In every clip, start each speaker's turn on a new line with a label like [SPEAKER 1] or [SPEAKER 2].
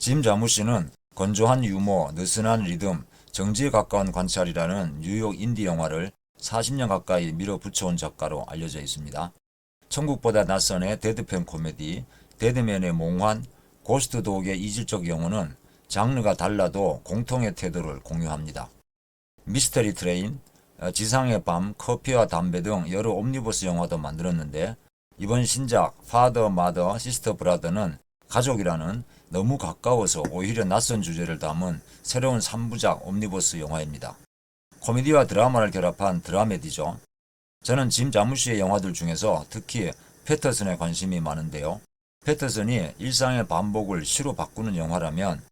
[SPEAKER 1] 짐 자무시는 건조한 유머, 느슨한 리듬, 정지에 가까운 관찰이라는 뉴욕 인디 영화를 40년 가까이 밀어붙여온 작가로 알려져 있습니다. 천국보다 낯선의 데드팬 코미디, 데드맨의 몽환, 고스트 독의 이질적 영혼은 장르가 달라도 공통의 태도를 공유합니다. 미스터리 트레인, 지상의 밤, 커피와 담배 등 여러 옴니버스 영화도 만들었는데 이번 신작 파더, 마더, 시스터, 브라더는 가족이라는 너무 가까워서 오히려 낯선 주제를 담은 새로운 3부작 옴니버스 영화입니다. 코미디와 드라마를 결합한 드라메디죠. 저는 짐 자무시의 영화들 중에서 특히 패터슨에 관심이 많은데요. 패터슨이 일상의 반복을 시로 바꾸는 영화라면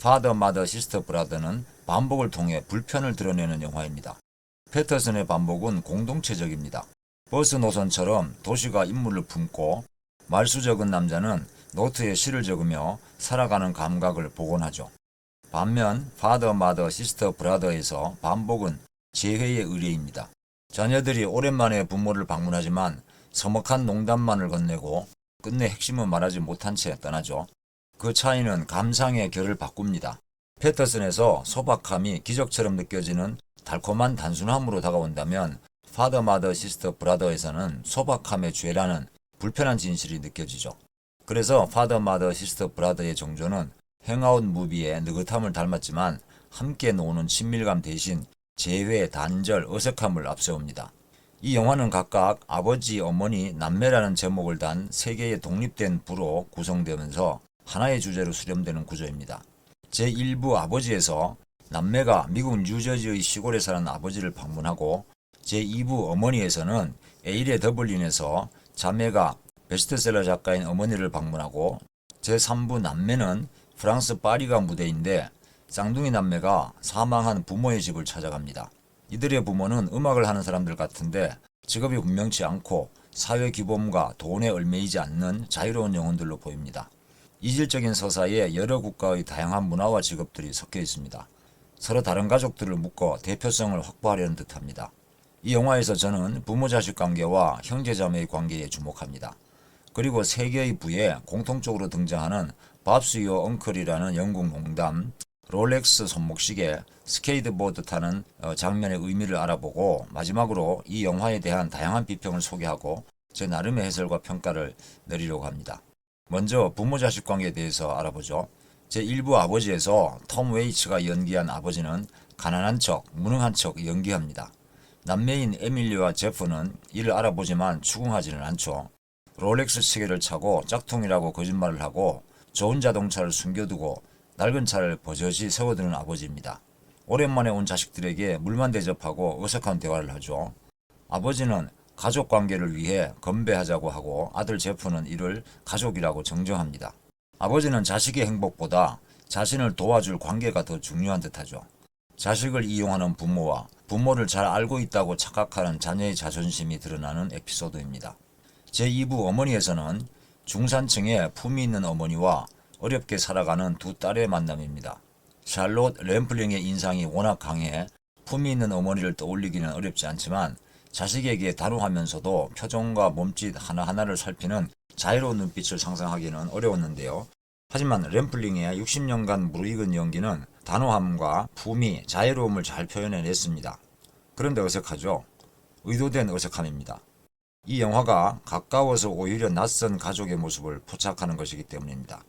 [SPEAKER 1] 파더, 마더, 시스터, 브라더는 반복을 통해 불편을 드러내는 영화입니다. 패터슨의 반복은 공동체적입니다. 버스 노선처럼 도시가 인물을 품고 말수 적은 남자는 노트에 시를 적으며 살아가는 감각을 복원하죠. 반면 파더, 마더, 시스터, 브라더에서 반복은 재회의 의례입니다. 자녀들이 오랜만에 부모를 방문하지만 서먹한 농담만을 건네고 끝내 핵심은 말하지 못한 채 떠나죠. 그 차이는 감상의 결을 바꿉니다. 패터슨에서 소박함이 기적처럼 느껴지는 달콤한 단순함으로 다가온다면 파더, 마더, 시스터, 브라더에서는 소박함의 죄라는 불편한 진실이 느껴지죠. 그래서 파더, 마더, 시스터, 브라더의 정조는 행아웃 무비의 느긋함을 닮았지만 함께 노는 친밀감 대신 재회, 단절, 어색함을 앞세웁니다. 이 영화는 각각 아버지, 어머니, 남매라는 제목을 단 세 개의 독립된 부로 구성되면서 하나의 주제로 수렴되는 구조입니다. 제1부 아버지에서 남매가 미국 뉴저지의 시골에 사는 아버지를 방문하고 제2부 어머니에서는 에일의 더블린에서 자매가 베스트셀러 작가인 어머니를 방문하고 제3부 남매는 프랑스 파리가 무대인데 쌍둥이 남매가 사망한 부모의 집을 찾아갑니다. 이들의 부모는 음악을 하는 사람들 같은데 직업이 분명치 않고 사회 규범과 돈에 얽매이지 않는 자유로운 영혼들로 보입니다. 이질적인 서사에 여러 국가의 다양한 문화와 직업들이 섞여 있습니다. 서로 다른 가족들을 묶어 대표성을 확보하려는 듯합니다. 이 영화에서 저는 부모-자식 관계와 형제-자매의 관계에 주목합니다. 그리고 세 개의 부에 공통적으로 등장하는 밥스 유어 엉클이라는 영국 농담, 롤렉스 손목시계, 스케이트보드 타는 장면의 의미를 알아보고 마지막으로 이 영화에 대한 다양한 비평을 소개하고 제 나름의 해설과 평가를 내리려고 합니다. 먼저 부모-자식 관계에 대해서 알아보죠. 제1부 아버지에서 톰 웨이츠가 연기한 아버지는 가난한 척, 무능한 척 연기합니다. 남매인 에밀리와 제프는 이를 알아보지만 추궁하지는 않죠. 롤렉스 시계를 차고 짝퉁이라고 거짓말을 하고 좋은 자동차를 숨겨두고 낡은 차를 버젓이 세워두는 아버지입니다. 오랜만에 온 자식들에게 물만 대접하고 어색한 대화를 하죠. 아버지는 가족 관계를 위해 건배하자고 하고 아들 제프는 이를 가족이라고 정정합니다. 아버지는 자식의 행복보다 자신을 도와줄 관계가 더 중요한 듯하죠. 자식을 이용하는 부모와 부모를 잘 알고 있다고 착각하는 자녀의 자존심이 드러나는 에피소드입니다. 제2부 어머니에서는 중산층의 품위 있는 어머니와 어렵게 살아가는 두 딸의 만남입니다. 샬롯 램플링의 인상이 워낙 강해 품위 있는 어머니를 떠올리기는 어렵지 않지만 자식에게 단호하면서도 표정과 몸짓 하나하나를 살피는 자유로운 눈빛을 상상하기는 어려웠는데요. 하지만 램플링의 60년간 무르익은 연기는 단호함과 품위, 자유로움을 잘 표현해냈습니다. 그런데 어색하죠? 의도된 어색함입니다. 이 영화가 가까워서 오히려 낯선 가족의 모습을 포착하는 것이기 때문입니다.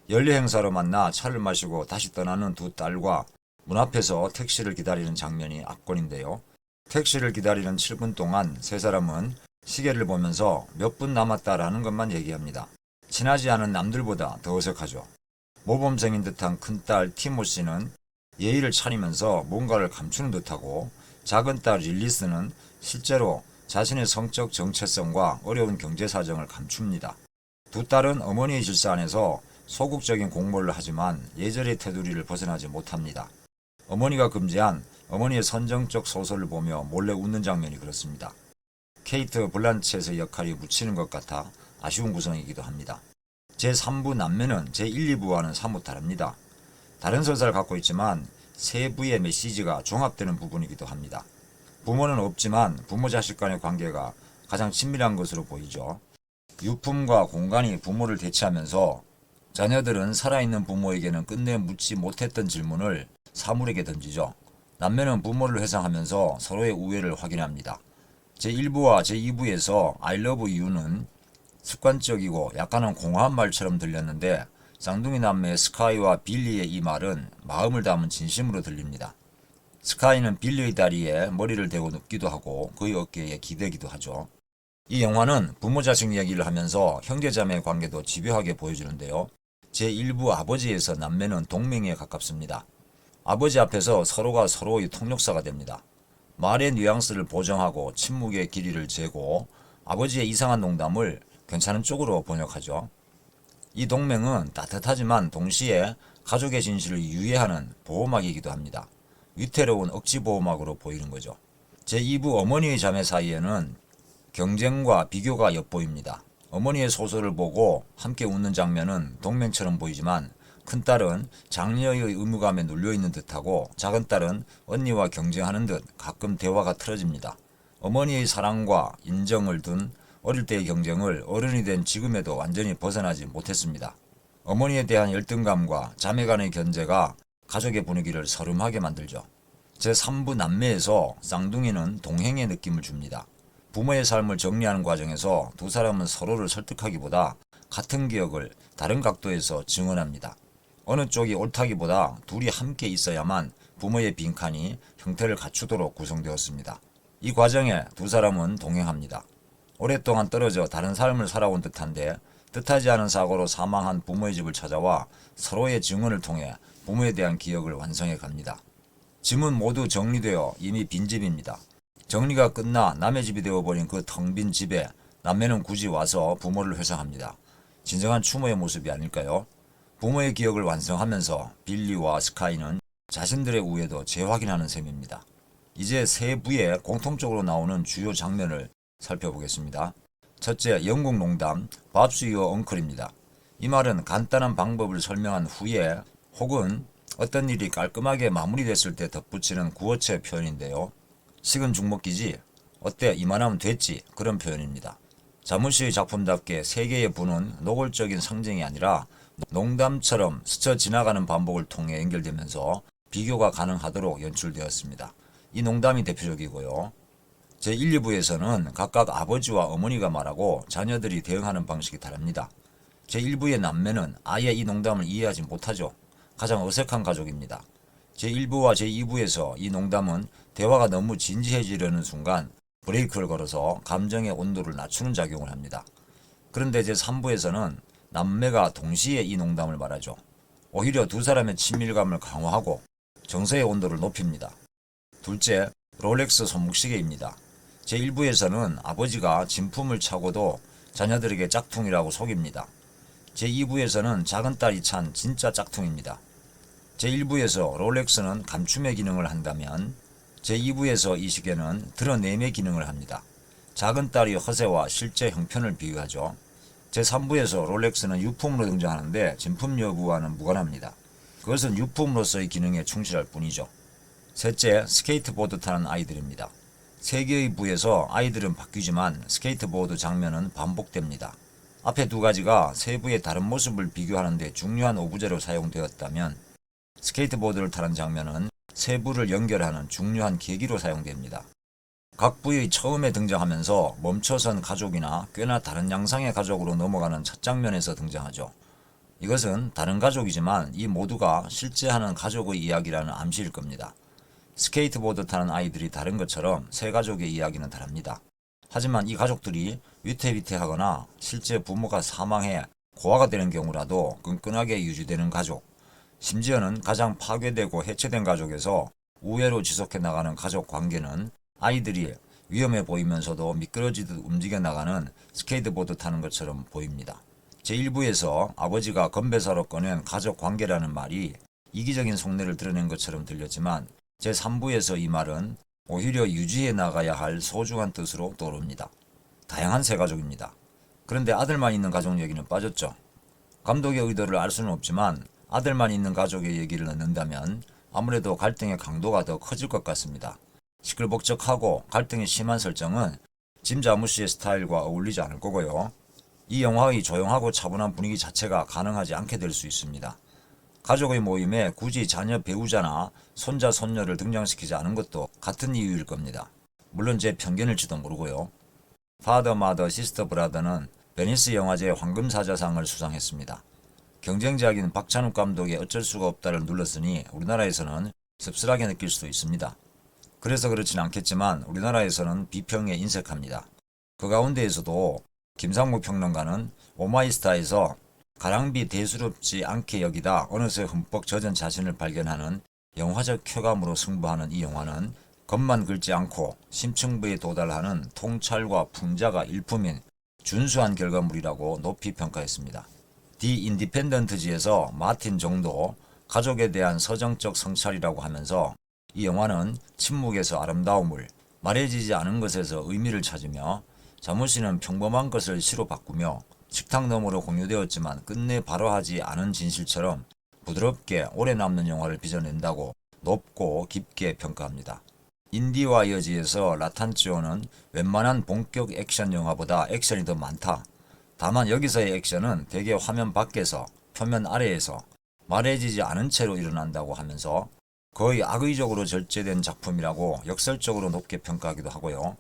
[SPEAKER 1] 연례 행사로 만나 차를 마시고 다시 떠나는 두 딸과 문 앞에서 택시를 기다리는 장면이 압권인데요. 택시를 기다리는 7분 동안 세 사람은 시계를 보면서 몇 분 남았다라는 것만 얘기합니다. 친하지 않은 남들보다 더 어색하죠. 모범생인 듯한 큰딸 티모시는 예의를 차리면서 뭔가를 감추는 듯하고 작은 딸 릴리스는 실제로 자신의 성적 정체성과 어려운 경제 사정을 감춥니다. 두 딸은 어머니의 질서 안에서 소극적인 공모를 하지만 예절의 테두리를 벗어나지 못합니다. 어머니가 금지한 어머니의 선정적 소설을 보며 몰래 웃는 장면이 그렇습니다. 케이트 블란쳇의 역할이 묻히는 것 같아 아쉬운 구성이기도 합니다. 제3부 남매는 제1, 2부와는 사뭇 다릅니다. 다른 서사를 갖고 있지만 세 부의 메시지가 종합되는 부분이기도 합니다. 부모는 없지만 부모-자식 간의 관계가 가장 친밀한 것으로 보이죠. 유품과 공간이 부모를 대체하면서 자녀들은 살아있는 부모에게는 끝내 묻지 못했던 질문을 사물에게 던지죠. 남매는 부모를 회상하면서 서로의 우애를 확인합니다. 제1부와 제2부에서 I love you는 습관적이고 약간은 공허한 말처럼 들렸는데 쌍둥이 남매 스카이와 빌리의 이 말은 마음을 담은 진심으로 들립니다. 스카이는 빌리의 다리에 머리를 대고 눕기도 하고 그의 어깨에 기대기도 하죠. 이 영화는 부모 자식 이야기를 하면서 형제자매의 관계도 집요하게 보여주는데요. 제1부 아버지에서 남매는 동맹에 가깝습니다. 아버지 앞에서 서로가 서로의 통역사가 됩니다. 말의 뉘앙스를 보정하고 침묵의 길이를 재고 아버지의 이상한 농담을 괜찮은 쪽으로 번역하죠. 이 동맹은 따뜻하지만 동시에 가족의 진실을 유예하는 보호막이기도 합니다. 위태로운 억지 보호막으로 보이는 거죠. 제2부 어머니의 자매 사이에는 경쟁과 비교가 엿보입니다. 어머니의 소설을 보고 함께 웃는 장면은 동맹처럼 보이지만 큰딸은 장녀의 의무감에 눌려있는 듯하고 작은딸은 언니와 경쟁하는 듯 가끔 대화가 틀어집니다. 어머니의 사랑과 인정을 둔 어릴 때의 경쟁을 어른이 된 지금에도 완전히 벗어나지 못했습니다. 어머니에 대한 열등감과 자매 간의 견제가 가족의 분위기를 서름하게 만들죠. 제3부 남매에서 쌍둥이는 동행의 느낌을 줍니다. 부모의 삶을 정리하는 과정에서 두 사람은 서로를 설득하기보다 같은 기억을 다른 각도에서 증언합니다. 어느 쪽이 옳다기보다 둘이 함께 있어야만 부모의 빈칸이 형태를 갖추도록 구성되었습니다. 이 과정에 두 사람은 동행합니다. 오랫동안 떨어져 다른 삶을 살아온 듯한데 뜻하지 않은 사고로 사망한 부모의 집을 찾아와 서로의 증언을 통해 부모에 대한 기억을 완성해 갑니다. 짐은 모두 정리되어 이미 빈집입니다. 정리가 끝나 남의 집이 되어버린 그 텅 빈 집에 남매는 굳이 와서 부모를 회상합니다. 진정한 추모의 모습이 아닐까요? 부모의 기억을 완성하면서 빌리와 스카이는 자신들의 우애도 재확인하는 셈입니다. 이제 세 부의 공통적으로 나오는 주요 장면을 살펴보겠습니다. 첫째, 영국 농담 Bob's your uncle입니다. 이 말은 간단한 방법을 설명한 후에 혹은 어떤 일이 깔끔하게 마무리됐을 때 덧붙이는 구어체 표현인데요. 식은 죽 먹기지? 어때 이만하면 됐지? 그런 표현입니다. 자무시의 작품답게 세 개의 부는 노골적인 상징이 아니라 농담처럼 스쳐 지나가는 반복을 통해 연결되면서 비교가 가능하도록 연출되었습니다. 이 농담이 대표적이고요. 제1, 2부에서는 각각 아버지와 어머니가 말하고 자녀들이 대응하는 방식이 다릅니다. 제1부의 남매는 아예 이 농담을 이해하지 못하죠. 가장 어색한 가족입니다. 제1부와 제2부에서 이 농담은 대화가 너무 진지해지려는 순간 브레이크를 걸어서 감정의 온도를 낮추는 작용을 합니다. 그런데 제3부에서는 남매가 동시에 이 농담을 말하죠. 오히려 두 사람의 친밀감을 강화하고 정서의 온도를 높입니다. 둘째, 롤렉스 손목시계입니다. 제1부에서는 아버지가 진품을 차고도 자녀들에게 짝퉁이라고 속입니다. 제2부에서는 작은 딸이 찬 진짜 짝퉁입니다. 제1부에서 롤렉스는 감춤의 기능을 한다면 제2부에서 이 시계는 드러냄의 기능을 합니다. 작은 딸이 허세와 실제 형편을 비유하죠. 제3부에서 롤렉스는 유품으로 등장하는데 진품 여부와는 무관합니다. 그것은 유품으로서의 기능에 충실할 뿐이죠. 셋째, 스케이트보드 타는 아이들입니다. 세 개의 부에서 아이들은 바뀌지만 스케이트보드 장면은 반복됩니다. 앞에 두 가지가 세 부의 다른 모습을 비교하는 데 중요한 오브제로 사용되었다면 스케이트보드를 타는 장면은 세 부를 연결하는 중요한 계기로 사용됩니다. 각 부의 처음에 등장하면서 멈춰선 가족이나 꽤나 다른 양상의 가족으로 넘어가는 첫 장면에서 등장하죠. 이것은 다른 가족이지만 이 모두가 실제 하는 가족의 이야기라는 암시일 겁니다. 스케이트보드 타는 아이들이 다른 것처럼 세 가족의 이야기는 다릅니다. 하지만 이 가족들이 위태위태하거나 실제 부모가 사망해 고아가 되는 경우라도 끈끈하게 유지되는 가족, 심지어는 가장 파괴되고 해체된 가족에서 우애로 지속해 나가는 가족 관계는 아이들이 위험해 보이면서도 미끄러지듯 움직여 나가는 스케이트보드 타는 것처럼 보입니다. 제1부에서 아버지가 건배사로 꺼낸 가족 관계라는 말이 이기적인 속내를 드러낸 것처럼 들렸지만 제3부에서 이 말은 오히려 유지해 나가야 할 소중한 뜻으로 떠오릅니다. 다양한 세 가족입니다. 그런데 아들만 있는 가족 얘기는 빠졌죠. 감독의 의도를 알 수는 없지만 아들만 있는 가족의 얘기를 넣는다면 아무래도 갈등의 강도가 더 커질 것 같습니다. 시끌벅적하고 갈등이 심한 설정은 짐 자무시의 스타일과 어울리지 않을 거고요. 이 영화의 조용하고 차분한 분위기 자체가 가능하지 않게 될 수 있습니다. 가족의 모임에 굳이 자녀 배우자나 손자 손녀를 등장시키지 않은 것도 같은 이유일 겁니다. 물론 제 편견일지도 모르고요. 파더 마더 시스터 브라더는 베니스 영화제 황금사자상을 수상했습니다. 경쟁작인 박찬욱 감독의 어쩔 수가 없다를 눌렀으니 우리나라에서는 씁쓸하게 느낄 수도 있습니다. 그래서 그렇진 않겠지만 우리나라에서는 비평에 인색합니다. 그 가운데에서도 김상무 평론가는 오마이스타에서 가랑비 대수롭지 않게 여기다 어느새 흠뻑 젖은 자신을 발견하는 영화적 쾌감으로 승부하는 이 영화는 겉만 긁지 않고 심층부에 도달하는 통찰과 풍자가 일품인 준수한 결과물이라고 높이 평가했습니다. 디 인디펜던트지에서 마틴 정도 가족에 대한 서정적 성찰이라고 하면서 이 영화는 침묵에서 아름다움을, 말해지지 않은 것에서 의미를 찾으며 자무씨는 평범한 것을 시로 바꾸며 식탁 너머로 공유되었지만 끝내 바로하지 않은 진실처럼 부드럽게 오래 남는 영화를 빚어낸다고 높고 깊게 평가합니다. 인디와 여지에서 라탄찌오는 웬만한 본격 액션 영화보다 액션이 더 많다. 다만 여기서의 액션은 대개 화면 밖에서 표면 아래에서 말해지지 않은 채로 일어난다고 하면서 거의 악의적으로 절제된 작품이라고 역설적으로 높게 평가하기도 하고요.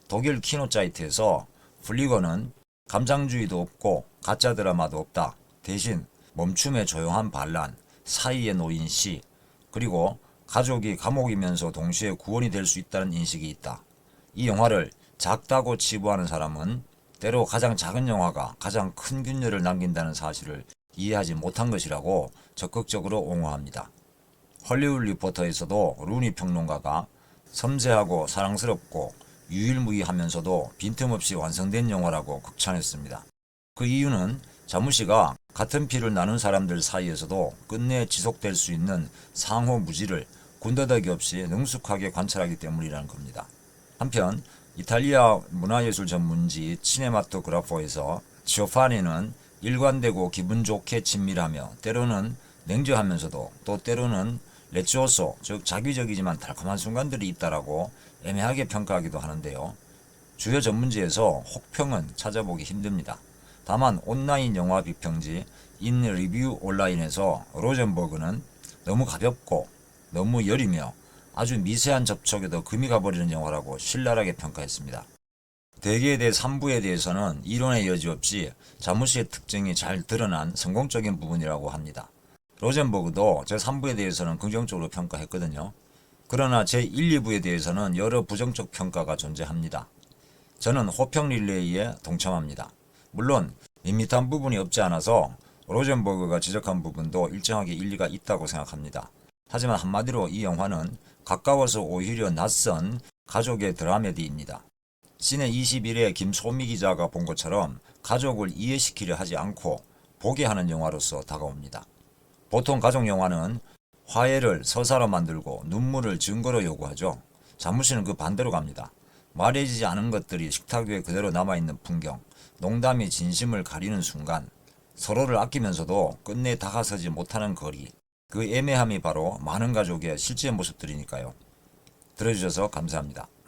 [SPEAKER 1] 독일 키노사이트에서 플리거는 감상주의도 없고 가짜 드라마도 없다. 대신 멈춤의 조용한 반란, 사이에 놓인 시, 그리고 가족이 감옥이면서 동시에 구원이 될 수 있다는 인식이 있다. 이 영화를 작다고 치부하는 사람은 때로 가장 작은 영화가 가장 큰 균열을 남긴다는 사실을 이해하지 못한 것이라고 적극적으로 옹호합니다. 헐리우드 리포터에서도 루니 평론가가 섬세하고 사랑스럽고 유일무이하면서도 빈틈없이 완성된 영화라고 극찬했습니다. 그 이유는 자무씨가 같은 피를 나눈 사람들 사이에서도 끝내 지속될 수 있는 상호 무지를 군더더기 없이 능숙하게 관찰하기 때문이라는 겁니다. 한편 이탈리아 문화예술 전문지 치네마토그라포에서 지오파니는 일관되고 기분 좋게 친밀하며 때로는 냉정하면서도 또 때로는 레치오소, 즉 자기적이지만 달콤한 순간들이 있다라고 애매하게 평가하기도 하는데요. 주요 전문지에서 혹평은 찾아보기 힘듭니다. 다만 온라인 영화 비평지 인 리뷰 온라인에서 로젠버그는 너무 가볍고 너무 여리며 아주 미세한 접촉에도 금이 가버리는 영화라고 신랄하게 평가했습니다. 대개의 3부에 대해서는 이론의 여지 없이 자무씨의 특징이 잘 드러난 성공적인 부분이라고 합니다. 로젠버그도 제3부에 대해서는 긍정적으로 평가했거든요. 그러나 제1, 2부에 대해서는 여러 부정적 평가가 존재합니다. 저는 호평 릴레이에 동참합니다. 물론 밋밋한 부분이 없지 않아서 로젠버그가 지적한 부분도 일정하게 일리가 있다고 생각합니다. 하지만 한마디로 이 영화는 가까워서 오히려 낯선 가족의 드라메디입니다. 시내 21의 김소미 기자가 본 것처럼 가족을 이해시키려 하지 않고 보게 하는 영화로서 다가옵니다. 보통 가족 영화는 화해를 서사로 만들고 눈물을 증거로 요구하죠. 자무씨는 그 반대로 갑니다. 말해지지 않은 것들이 식탁 위에 그대로 남아있는 풍경, 농담이 진심을 가리는 순간, 서로를 아끼면서도 끝내 다가서지 못하는 거리, 그 애매함이 바로 많은 가족의 실제 모습들이니까요. 들어주셔서 감사합니다.